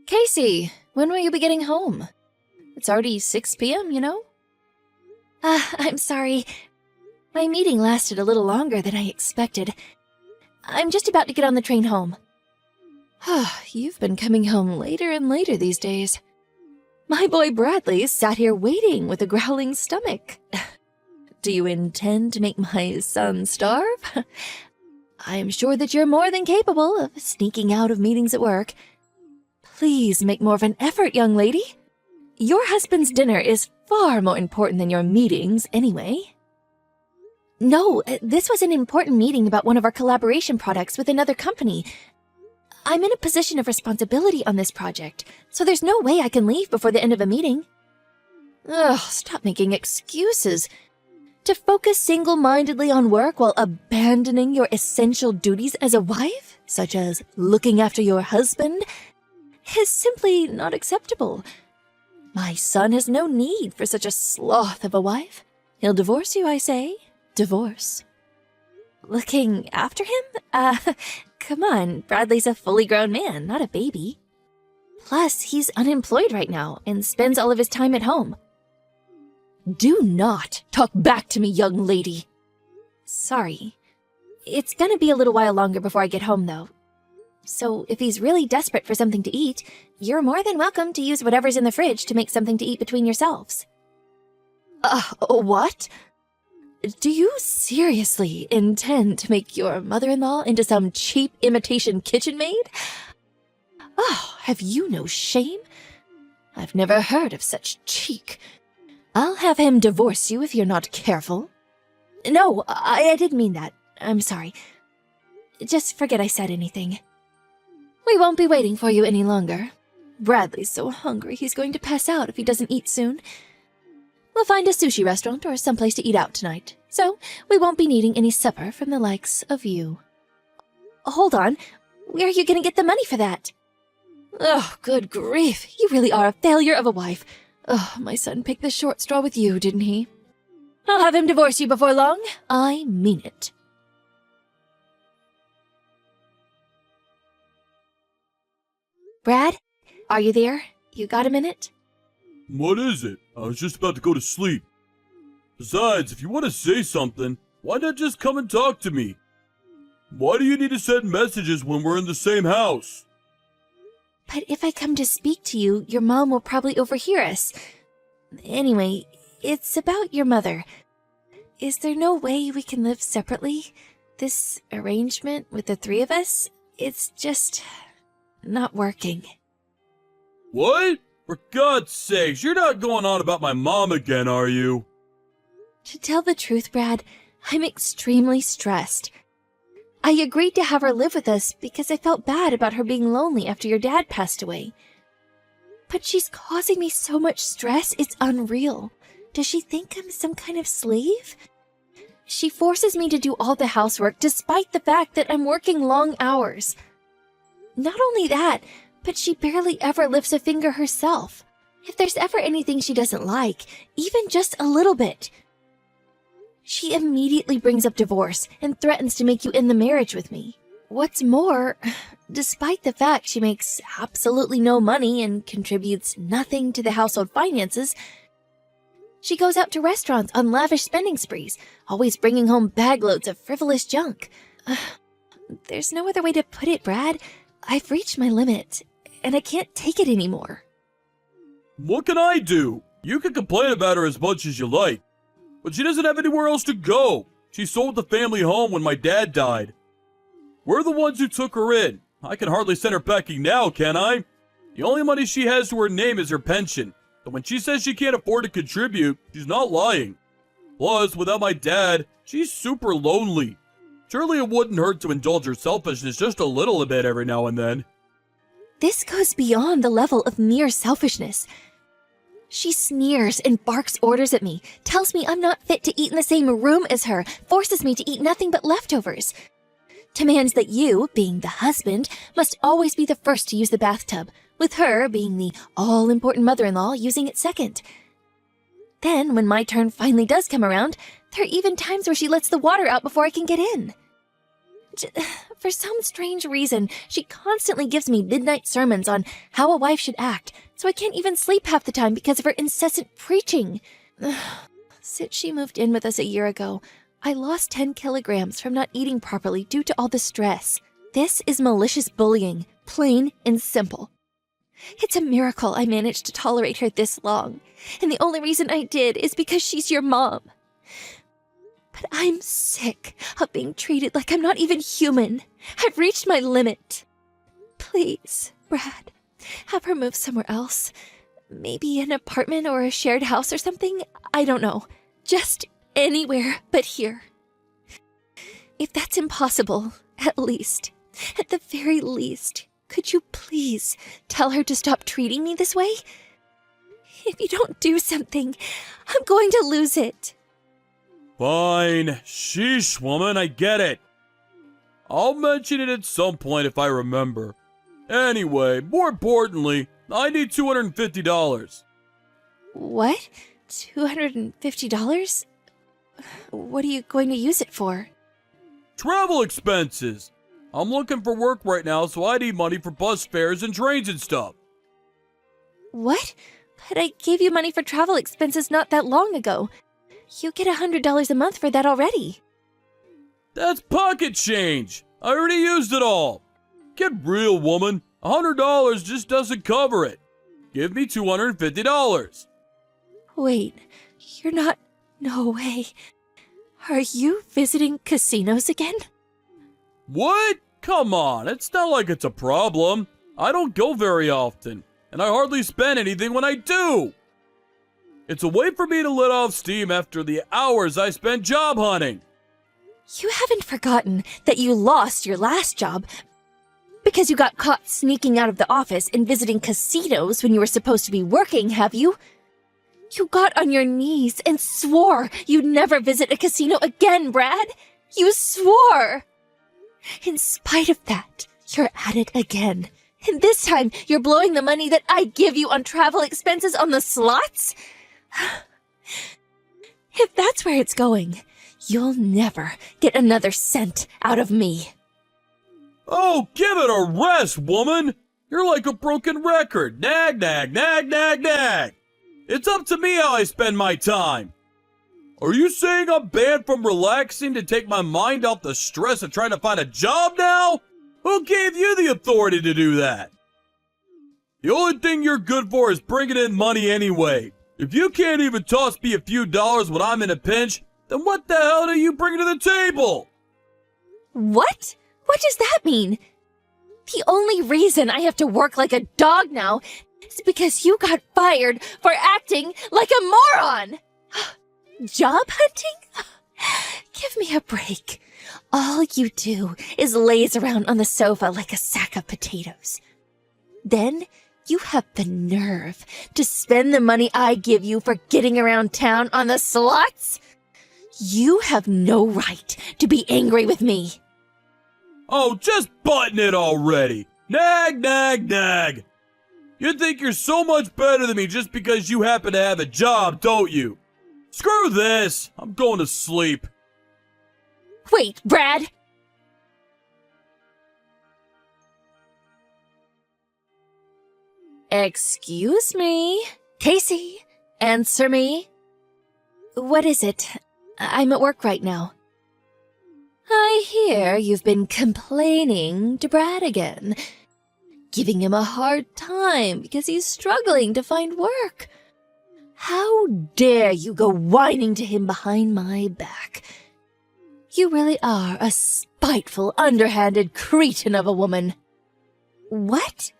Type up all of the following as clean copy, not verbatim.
Casey, when will you be getting home? It's already 6 p.m., you know? I'm sorry. My meeting lasted a little longer than I expected. I'm just about to get on the train home. You've been coming home later and later these days. My boy Bradley sat here waiting with a growling stomach. Do you intend to make my son starve? I am sure that you're more than capable of sneaking out of meetings at work. Please make more of an effort, young lady. Your husband's dinner is far more important than your meetings, anyway. No, this was an important meeting about one of our collaboration products with another company. I'm in a position of responsibility on this project, so there's no way I can leave before the end of a meeting. Ugh, stop making excuses. To focus single-mindedly on work while abandoning your essential duties as a wife, such as looking after your husband, is simply not acceptable. My son has no need for such a sloth of a wife. He'll divorce you, I say. Divorce. Looking after him? Come on, Bradley's a fully grown man, not a baby. Plus, he's unemployed right now and spends all of his time at home. Do not talk back to me, young lady. Sorry. It's gonna be a little while longer before I get home, though. So if he's really desperate for something to eat, you're more than welcome to use whatever's in the fridge to make something to eat between yourselves. What? Do you seriously intend to make your mother-in-law into some cheap imitation kitchen maid? Oh, have you no shame? I've never heard of such cheek. I'll have him divorce you if you're not careful. No, I didn't mean that. I'm sorry. Just forget I said anything. We won't be waiting for you any longer. Bradley's so hungry he's going to pass out if he doesn't eat soon. We'll find a sushi restaurant or someplace to eat out tonight, so we won't be needing any supper from the likes of you. Hold on, where are you going to get the money for that? Oh, good grief, you really are a failure of a wife. Oh, my son picked the short straw with you, didn't he? I'll have him divorce you before long. I mean it. Brad, are you there? You got a minute? What is it? I was just about to go to sleep. Besides, if you want to say something, why not just come and talk to me? Why do you need to send messages when we're in the same house? But if I come to speak to you, your mom will probably overhear us. Anyway, it's about your mother. Is there no way we can live separately? This arrangement with the three of us, it's just not working. What? For God's sakes, you're not going on about my mom again, are you? To tell the truth, Brad, I'm extremely stressed. I agreed to have her live with us because I felt bad about her being lonely after your dad passed away. But she's causing me so much stress, it's unreal. Does she think I'm some kind of slave? She forces me to do all the housework despite the fact that I'm working long hours. Not only that, but she barely ever lifts a finger herself. If there's ever anything she doesn't like, even just a little bit, she immediately brings up divorce and threatens to make you end the marriage with me. What's more, despite the fact she makes absolutely no money and contributes nothing to the household finances, she goes out to restaurants on lavish spending sprees, always bringing home bagloads of frivolous junk. There's no other way to put it, Brad. I've reached my limit, and I can't take it anymore. What can I do? You can complain about her as much as you like, but she doesn't have anywhere else to go. She sold the family home when my dad died. We're the ones who took her in. I can hardly send her packing now, can I? The only money she has to her name is her pension, and when she says she can't afford to contribute, she's not lying. Plus, without my dad, she's super lonely. Surely it wouldn't hurt to indulge her selfishness just a little bit every now and then. This goes beyond the level of mere selfishness. She sneers and barks orders at me, tells me I'm not fit to eat in the same room as her, forces me to eat nothing but leftovers, demands that you, being the husband, must always be the first to use the bathtub, with her, being the all-important mother-in-law, using it second. Then, when my turn finally does come around, there are even times where she lets the water out before I can get in. For some strange reason, she constantly gives me midnight sermons on how a wife should act, so I can't even sleep half the time because of her incessant preaching. Since she moved in with us a year ago, I lost 10 kilograms from not eating properly due to all the stress. This is malicious bullying, plain and simple. It's a miracle I managed to tolerate her this long, and the only reason I did is because she's your mom. But I'm sick of being treated like I'm not even human. I've reached my limit. Please, Brad, have her move somewhere else. Maybe an apartment or a shared house or something? I don't know. Just anywhere but here. If that's impossible, at the very least, could you please tell her to stop treating me this way? If you don't do something, I'm going to lose it. Fine. Sheesh, woman, I get it. I'll mention it at some point if I remember. Anyway, more importantly, I need $250. What? $250? What are you going to use it for? Travel expenses. I'm looking for work right now, so I need money for bus fares and trains and stuff. What? But I gave you money for travel expenses not that long ago. You get $100 a month for that already. That's pocket change. I already used it all. Get real, woman. $100 just doesn't cover it. Give me $250. Wait, you're not... No way. Are you visiting casinos again? What? Come on, it's not like it's a problem. I don't go very often, and I hardly spend anything when I do. It's a way for me to let off steam after the hours I spent job hunting. You haven't forgotten that you lost your last job because you got caught sneaking out of the office and visiting casinos when you were supposed to be working, have you? You got on your knees and swore you'd never visit a casino again, Brad. You swore. In spite of that, you're at it again. And this time, you're blowing the money that I give you on travel expenses on the slots? If that's where it's going, you'll never get another cent out of me. Oh, give it a rest, woman! You're like a broken record. Nag, nag, nag, nag, nag. It's up to me how I spend my time. Are you saying I'm banned from relaxing to take my mind off the stress of trying to find a job now? Who gave you the authority to do that? The only thing you're good for is bringing in money anyway. If you can't even toss me a few dollars when I'm in a pinch, then what the hell do you bring to the table? What? What does that mean? The only reason I have to work like a dog now is because you got fired for acting like a moron. Job hunting? Give me a break. All you do is laze around on the sofa like a sack of potatoes. Then you have the nerve to spend the money I give you for getting around town on the slots? You have no right to be angry with me. Oh, just button it already. Nag, nag, nag. You think you're so much better than me just because you happen to have a job, don't you? Screw this. I'm going to sleep. Wait, Brad. Excuse me? Casey, answer me. What is it? I'm at work right now. I hear you've been complaining to Brad again, giving him a hard time because he's struggling to find work. How dare you go whining to him behind my back? You really are a spiteful, underhanded cretin of a woman. What?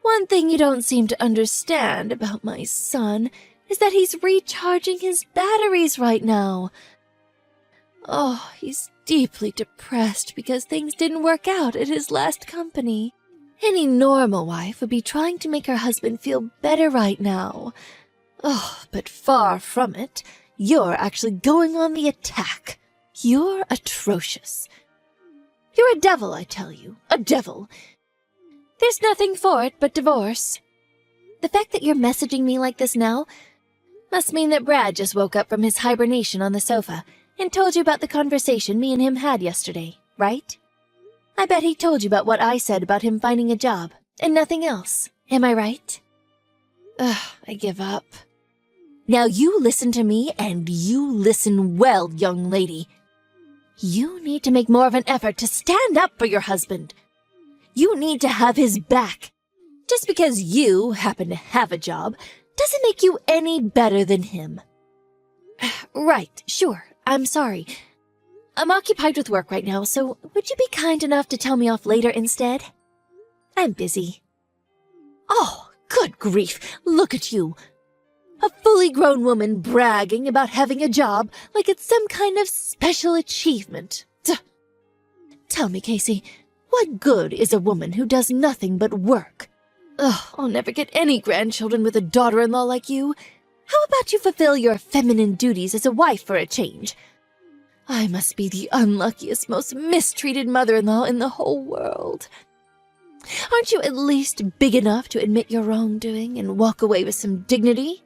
One thing you don't seem to understand about my son is that he's recharging his batteries right now. Oh, he's deeply depressed because things didn't work out at his last company. Any normal wife would be trying to make her husband feel better right now. Oh, but far from it. You're actually going on the attack. You're atrocious. You're a devil, I tell you. A devil. There's nothing for it but divorce. The fact that you're messaging me like this now must mean that Brad just woke up from his hibernation on the sofa and told you about the conversation me and him had yesterday, right? I bet he told you about what I said about him finding a job, and nothing else. Am I right? Ugh, I give up. Now you listen to me, and you listen well, young lady. You need to make more of an effort to stand up for your husband. You need to have his back. Just because you happen to have a job doesn't make you any better than him. Right, sure, I'm sorry. I'm occupied with work right now, so would you be kind enough to tell me off later instead? I'm busy. Oh, good grief, look at you. A fully grown woman bragging about having a job like it's some kind of special achievement. Duh. Tell me, Casey, what good is a woman who does nothing but work? Ugh, I'll never get any grandchildren with a daughter-in-law like you. How about you fulfill your feminine duties as a wife for a change? I must be the unluckiest, most mistreated mother-in-law in the whole world. Aren't you at least big enough to admit your wrongdoing and walk away with some dignity?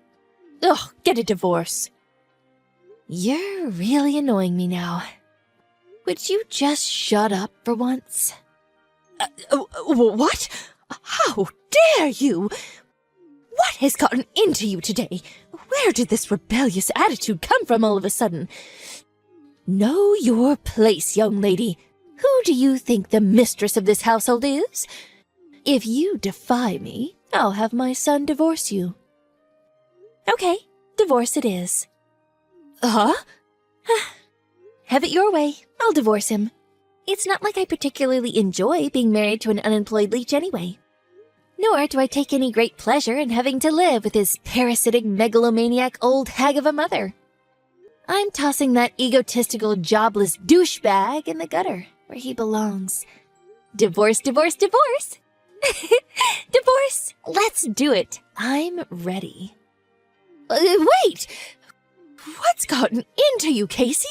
Ugh, get a divorce. You're really annoying me now. Would you just shut up for once? What? How dare you? What has gotten into you today? Where did this rebellious attitude come from all of a sudden? Know your place, young lady. Who do you think the mistress of this household is? If you defy me, I'll have my son divorce you. Okay, divorce it is. Huh? Have it your way. I'll divorce him. It's not like I particularly enjoy being married to an unemployed leech anyway. Nor do I take any great pleasure in having to live with his parasitic megalomaniac old hag of a mother. I'm tossing that egotistical, jobless douchebag in the gutter, where he belongs. Divorce, divorce, divorce! Divorce! Let's do it. I'm ready. Wait! What's gotten into you, Casey?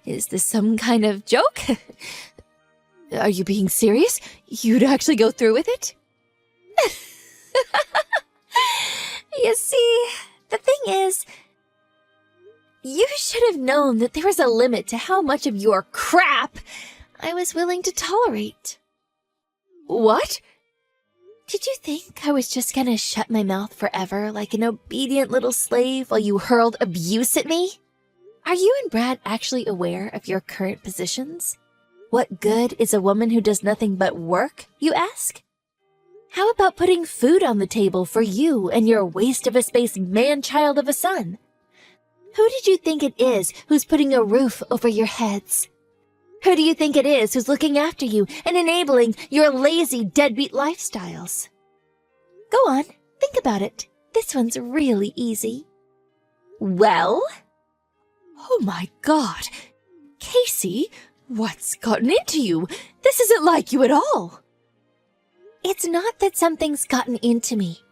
Is this some kind of joke? Are you being serious? You'd actually go through with it? You see, the thing is, you should have known that there was a limit to how much of your crap I was willing to tolerate. What? Did you think I was just gonna shut my mouth forever like an obedient little slave while you hurled abuse at me? Are you and Brad actually aware of your current positions? What good is a woman who does nothing but work, you ask? How about putting food on the table for you and your waste-of-a-space man-child of a son? Who did you think it is who's putting a roof over your heads? Who do you think it is who's looking after you and enabling your lazy deadbeat lifestyles? Go on, think about it. This one's really easy. Well? Oh my God. Casey, what's gotten into you? This isn't like you at all. It's not that something's gotten into me.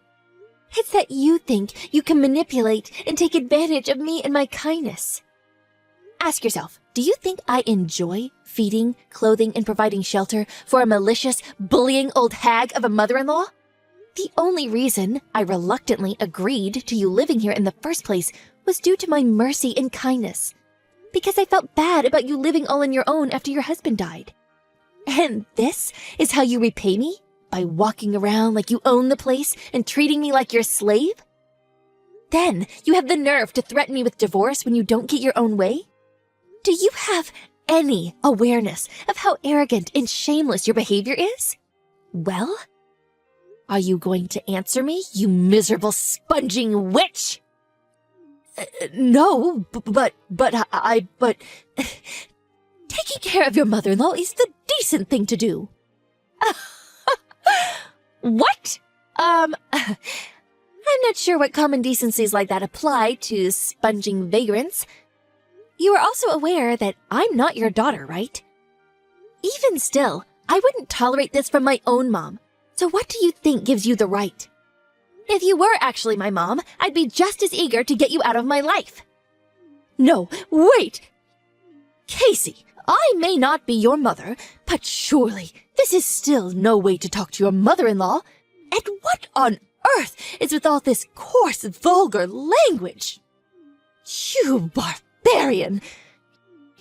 It's that you think you can manipulate and take advantage of me and my kindness. Ask yourself, do you think I enjoy feeding, clothing, and providing shelter for a malicious, bullying old hag of a mother-in-law? The only reason I reluctantly agreed to you living here in the first place was due to my mercy and kindness. Because I felt bad about you living all on your own after your husband died. And this is how you repay me? By walking around like you own the place and treating me like your slave? Then you have the nerve to threaten me with divorce when you don't get your own way? Do you have any awareness of how arrogant and shameless your behavior is? Well, are you going to answer me, you miserable sponging witch? No, but taking care of your mother-in-law is the decent thing to do. What? I'm not sure what common decencies like that apply to sponging vagrants. You are also aware that I'm not your daughter, right? Even still, I wouldn't tolerate this from my own mom. So what do you think gives you the right? If you were actually my mom, I'd be just as eager to get you out of my life. No, wait! Casey, I may not be your mother, but surely this is still no way to talk to your mother-in-law. And what on earth is with all this coarse, vulgar language? You barbarian!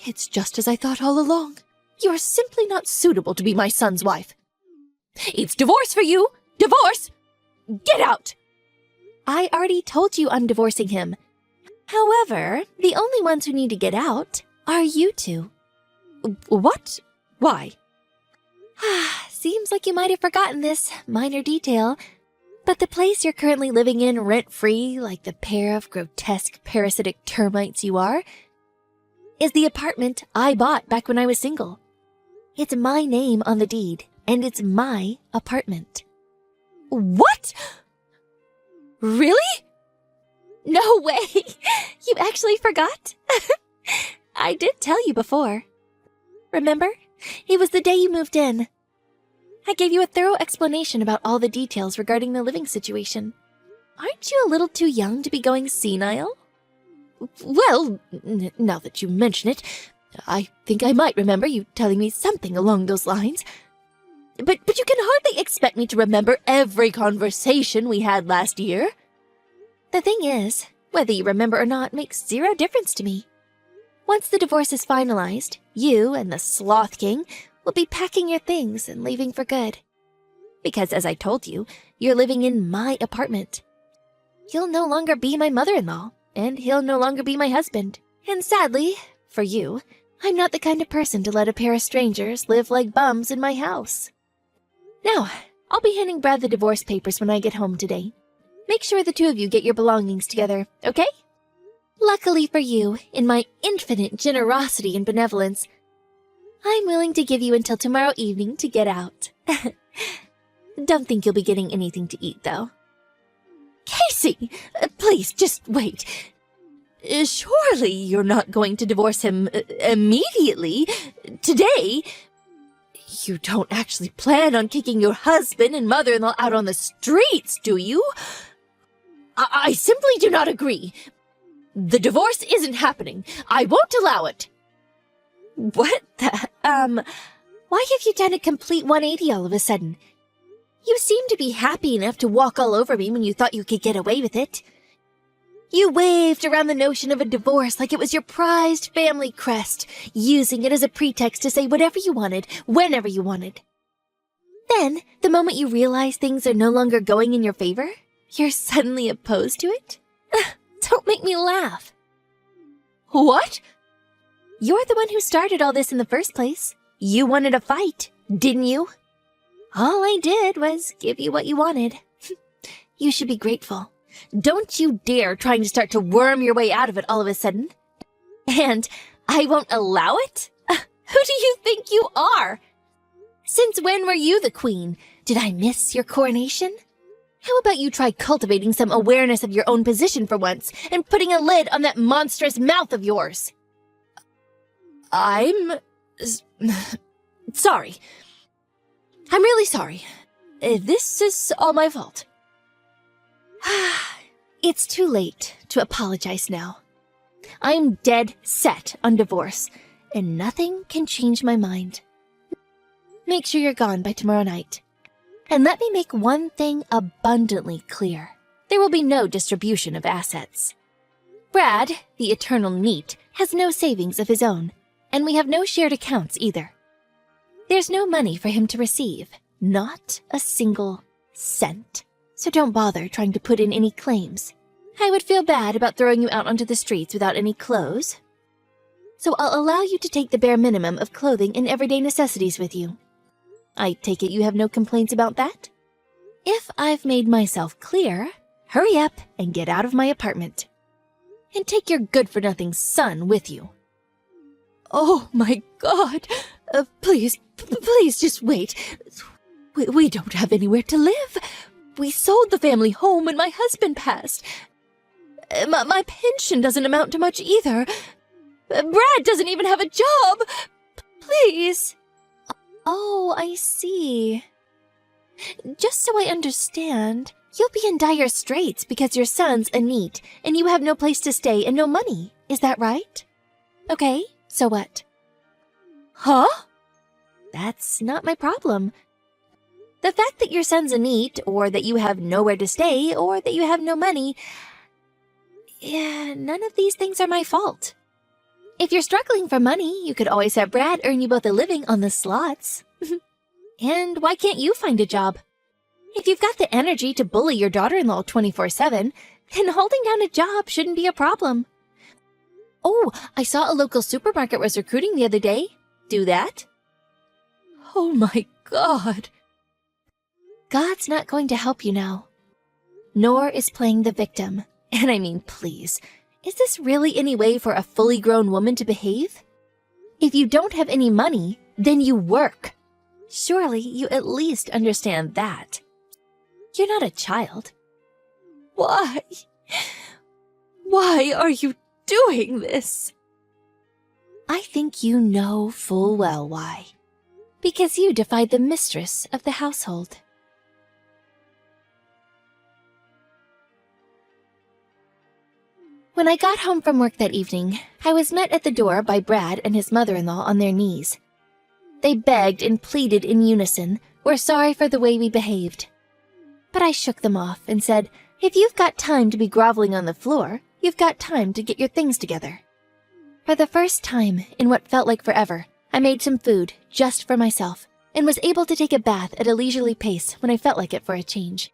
It's just as I thought all along. You are simply not suitable to be my son's wife. It's divorce for you! Divorce! Get out! I already told you I'm divorcing him. However, the only ones who need to get out are you two. What? Why? Seems like you might have forgotten this minor detail, but the place you're currently living in rent-free, like the pair of grotesque parasitic termites you are, is the apartment I bought back when I was single. It's my name on the deed, and it's my apartment. What? Really? No way! You actually forgot? I did tell you before. Remember? It was the day you moved in. I gave you a thorough explanation about all the details regarding the living situation. Aren't you a little too young to be going senile? Well, now that you mention it, I think I might remember you telling me something along those lines. But you can hardly expect me to remember every conversation we had last year. The thing is, whether you remember or not makes zero difference to me. Once the divorce is finalized, you and the Sloth King will be packing your things and leaving for good. Because, as I told you, you're living in my apartment. You'll no longer be my mother-in-law, and he'll no longer be my husband. And sadly, for you, I'm not the kind of person to let a pair of strangers live like bums in my house. Now, I'll be handing Brad the divorce papers when I get home today. Make sure the two of you get your belongings together, okay? Luckily for you, in my infinite generosity and benevolence, I'm willing to give you until tomorrow evening to get out. Don't think you'll be getting anything to eat, though. Casey! Please, just wait. Surely you're not going to divorce him immediately? Today? You don't actually plan on kicking your husband and mother-in-law out on the streets, do you? I simply do not agree. The divorce isn't happening. I won't allow it. What the, why have you done a complete 180 all of a sudden? You seem to be happy enough to walk all over me when you thought you could get away with it. You waved around the notion of a divorce like it was your prized family crest, using it as a pretext to say whatever you wanted, whenever you wanted. Then, the moment you realize things are no longer going in your favor, you're suddenly opposed to it? Don't make me laugh. What? You're the one who started all this in the first place. You wanted a fight, didn't you? All I did was give you what you wanted. You should be grateful. Don't you dare trying to start to worm your way out of it all of a sudden. And I won't allow it? Who do you think you are? Since when were you the queen? Did I miss your coronation? How about you try cultivating some awareness of your own position for once and putting a lid on that monstrous mouth of yours? I'm sorry. I'm really sorry. This is all my fault. It's too late to apologize now. I'm dead set on divorce, and nothing can change my mind. Make sure you're gone by tomorrow night. And let me make one thing abundantly clear. There will be no distribution of assets. Brad, the eternal NEET, has no savings of his own, and we have no shared accounts either. There's no money for him to receive, not a single cent. So don't bother trying to put in any claims. I would feel bad about throwing you out onto the streets without any clothes. So I'll allow you to take the bare minimum of clothing and everyday necessities with you. I take it you have no complaints about that? If I've made myself clear, hurry up and get out of my apartment. And take your good-for-nothing son with you. Oh my God! Please just wait. We don't have anywhere to live. We sold the family home when my husband passed. My pension doesn't amount to much either. Brad doesn't even have a job. Please. Oh, I see. Just so I understand, you'll be in dire straits because your son's a NEET and you have no place to stay and no money. Is that right? Okay, so what? Huh? That's not my problem. The fact that your son's a NEET, or that you have nowhere to stay, or that you have no money, none of these things are my fault. If you're struggling for money, you could always have Brad earn you both a living on the slots. And why can't you find a job? If you've got the energy to bully your daughter-in-law 24/7, then holding down a job shouldn't be a problem. Oh, I saw a local supermarket was recruiting the other day. Do that? Oh my God. God's not going to help you now. Nor is playing the victim. And I mean, please, is this really any way for a fully grown woman to behave? If you don't have any money, then you work. Surely you at least understand that. You're not a child. Why? Why are you doing this? I think you know full well why. Because you defied the mistress of the household. When I got home from work that evening, I was met at the door by Brad and his mother-in-law on their knees. They begged and pleaded in unison, were sorry for the way we behaved. But I shook them off and said, if you've got time to be groveling on the floor, you've got time to get your things together. For the first time in what felt like forever, I made some food just for myself and was able to take a bath at a leisurely pace when I felt like it for a change.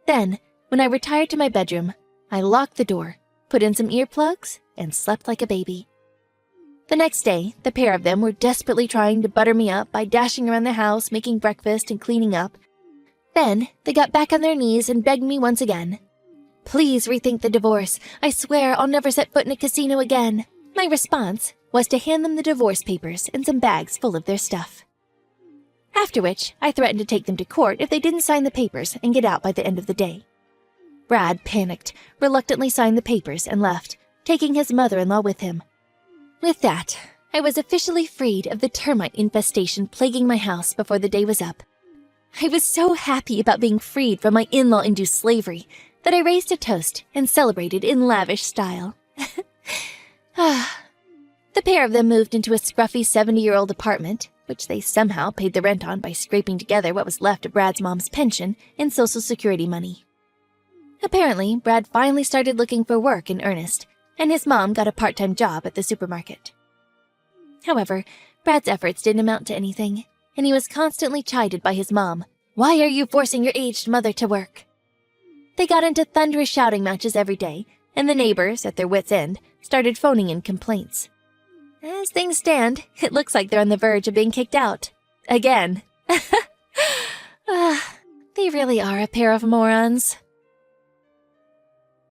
Then, when I retired to my bedroom, I locked the door, put in some earplugs, and slept like a baby. The next day, the pair of them were desperately trying to butter me up by dashing around the house, making breakfast and cleaning up. Then, they got back on their knees and begged me once again. Please rethink the divorce. I swear I'll never set foot in a casino again. My response was to hand them the divorce papers and some bags full of their stuff. After which, I threatened to take them to court if they didn't sign the papers and get out by the end of the day. Brad panicked, reluctantly signed the papers and left, taking his mother-in-law with him. With that, I was officially freed of the termite infestation plaguing my house before the day was up. I was so happy about being freed from my in-law-induced slavery that I raised a toast and celebrated in lavish style. The pair of them moved into a scruffy 70-year-old apartment, which they somehow paid the rent on by scraping together what was left of Brad's mom's pension and Social Security money. Apparently, Brad finally started looking for work in earnest, and his mom got a part-time job at the supermarket. However, Brad's efforts didn't amount to anything, and he was constantly chided by his mom. Why are you forcing your aged mother to work? They got into thunderous shouting matches every day, and the neighbors, at their wits' end, started phoning in complaints. As things stand, it looks like they're on the verge of being kicked out. Again. They really are a pair of morons.